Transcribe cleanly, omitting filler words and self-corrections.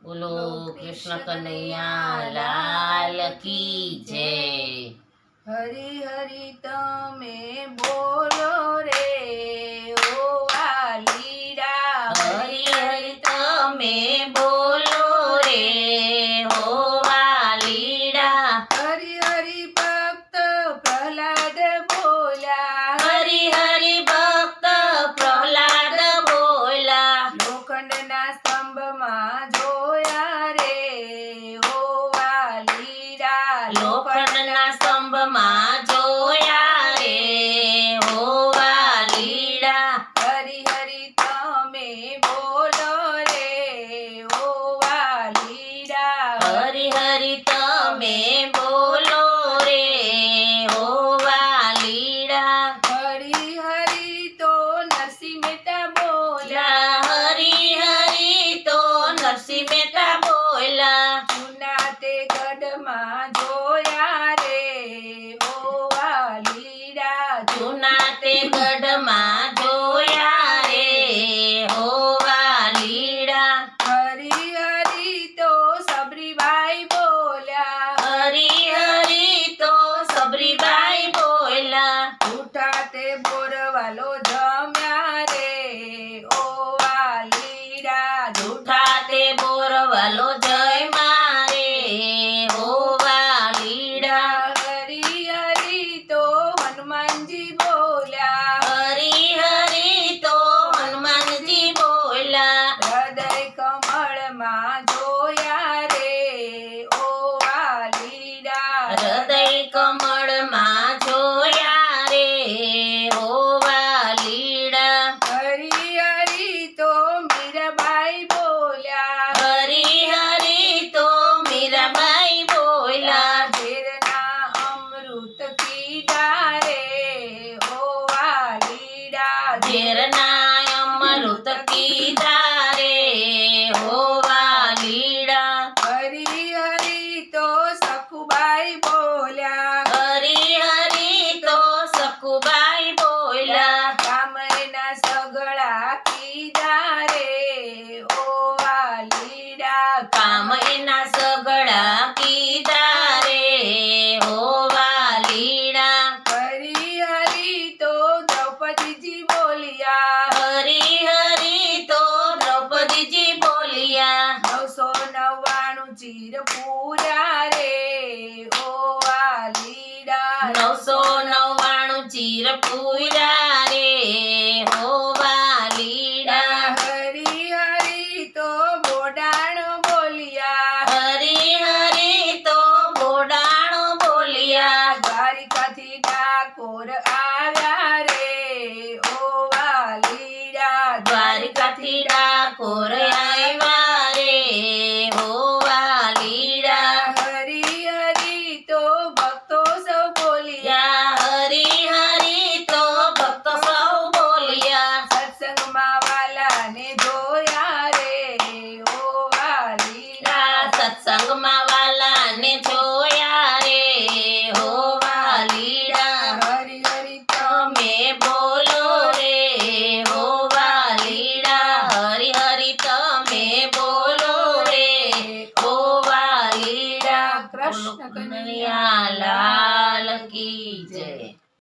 બોલો કૃષ્ણ કનૈયા લાલ કી જય. હરી હરી તમે બોલો રે ઓ વાલીડા. હરી હરી તમે બોલો રે હો વાલીડા. હરી હરી ભક્ત પ્રહલાદ બોલ્યા. હરી હરી ભક્ત પ્રહલાદ બોલ્યા. લોખંડના સ્તંભમાં જોયા રે ઓ વાલીડા. લોખંડના સ્તંભમાં જોયા રે હો વાલીડા. હરી હરી તમે બોલો રે ઓ વાલીડા. હરી હરી તમે બોલો રે હો વાલીડા. હરી હરી તો નરસિંહ મહેતા બોલ્યા. હરી હરી તો નરસિંહ મહેતા બોલ્યા. જૂના તે ગઢમાં જોયા રે ઓ વાલીડા. જૂના તે ગઢમાં જોયા રે હો વાલીડા. હરી હરી તો સબરીબાઈ બોલ્યા. હરી હરી તો સબરીબાઈ બોલ્યા. જૂઠા તે બોરવાલો જમ્યા રે ઓ વાલીડા. જૂઠા તે બોરવાલો જય મારે હો વાલીડા. હરી હરી તો હનુમાનજી બોલ્યા. હરી હરી તો હનુમાનજી બોલ્યા. હૃદય કમળમાં જોયા રે ઓ વાલીડા. હૃદય કમળમાં જોયા રે હો વાલીડા. હરી હરી તો મીરાબાઈ બોલ્યા. હરી હરી તો મીરાબાઈ બોલ્યા. ઝેરના અમૃત પીધા રે ઓ વાલીડા. ઝેરના અમૃત પીધા રે હો વાલીડા. હરી હરી તો સખુબાઈ બોલ્યા. હરી હરી તો સખુબાઈ બોલ્યા. કામના સગળા કીધા રે ઓ વાલીડા. કામ એના સગળા કીધા રે હો વાલીડા. હરી હરી તો દ્રૌપદીજી બોલ્યા. હરી હરી તો દ્રૌપદીજી બોલ્યા. 999 ચીર પૂરા રે ઓ વાલીડા. 999 ચીર પૂર્યા રે હો વાલીડા. હરી હરી તો બોડાણ બોલ્યા. હરી હરી તો બોડાણો બોલ્યા. દ્વારિકાથી ડાકોર આવ્યા રે ઓ વાલીડા. દ્વારિકાથી ડાકોર આવ્યા